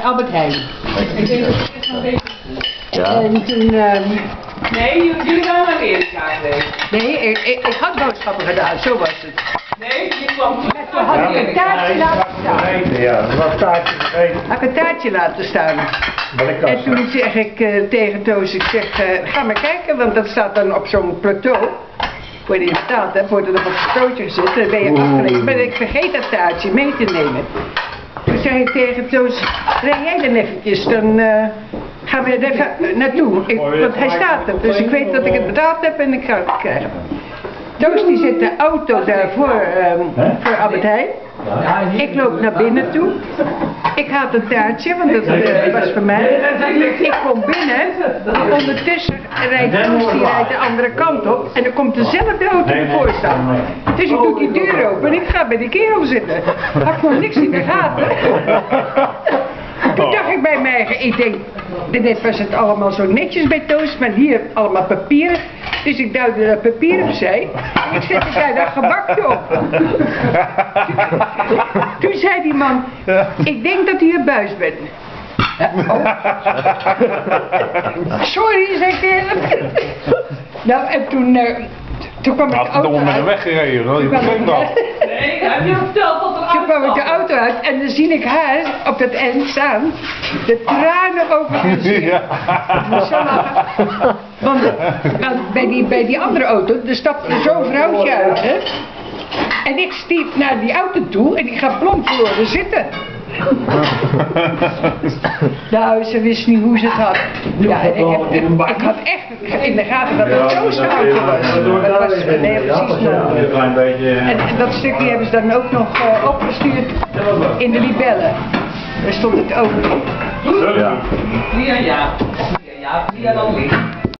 Albert Heijn. Ik denk dat het echt een beetje... Ja. En toen... Nee, jullie waren naar Amerika geweest. nee, ik had boodschappen gedaan, zo was het. Nee, je kwam toen. Toen had ik een taartje laten staan. Ja, dat was taartje gegeten. Had ik een taartje laten staan. En toen zeg ik tegen Toos, ik zeg, ga maar kijken, want dat staat dan op zo'n plateau. Waar je betaald hebt, wordt er op een stootje gezet, dan ben je afgelegen. Maar ik vergeet dat taartje mee te nemen. Toen zei ik tegen Toos, rij jij dan eventjes, dan gaan we er even naartoe. Want hij staat er, dus ik weet dat ik het betaald heb en ik ga het krijgen. Toos die zet de auto daar voor Albert Heijn. Ik loop naar binnen toe. Ik had een taartje, want dat was voor mij. Ik kom binnen. Ondertussen rijdt Toos, die rijdt de andere kant op. En er komt dezelfde auto ervoor staan. Dus ik doe die deur open en ik ga bij die kerel zitten. Had ik nog niks in de gaten. Toen dacht ik bij mij, ik denk, dit was het allemaal zo netjes bij Toos, maar hier allemaal papieren. Dus ik duwde dat papier opzij en ik zette daar dat gebakje op. Toen zei die man, ik denk dat u een buis bent. Sorry, zei ik tegen hem. Nou, en toen kwam ik de auto uit. met hem weggereden, hoor. Je begreep dat. Nee, heb je verteld dat er Toen kwam ik de auto uit en dan zie ik haar op dat eind staan, de tranen over haar gezicht. Ik moest zo lachen. Want bij die andere auto, er stapte zo'n vrouwtje uit, hè. En ik stiep naar die auto toe en ik ga plomp verloren zitten. Nou, ze wist niet hoe ze het had. Ja, ik had echt in de gaten dat het zo'n auto was. Dat was nee, precies en dat stukje hebben ze dan ook nog opgestuurd in de libellen. Daar stond het ook. Ja. Ja, dan licht.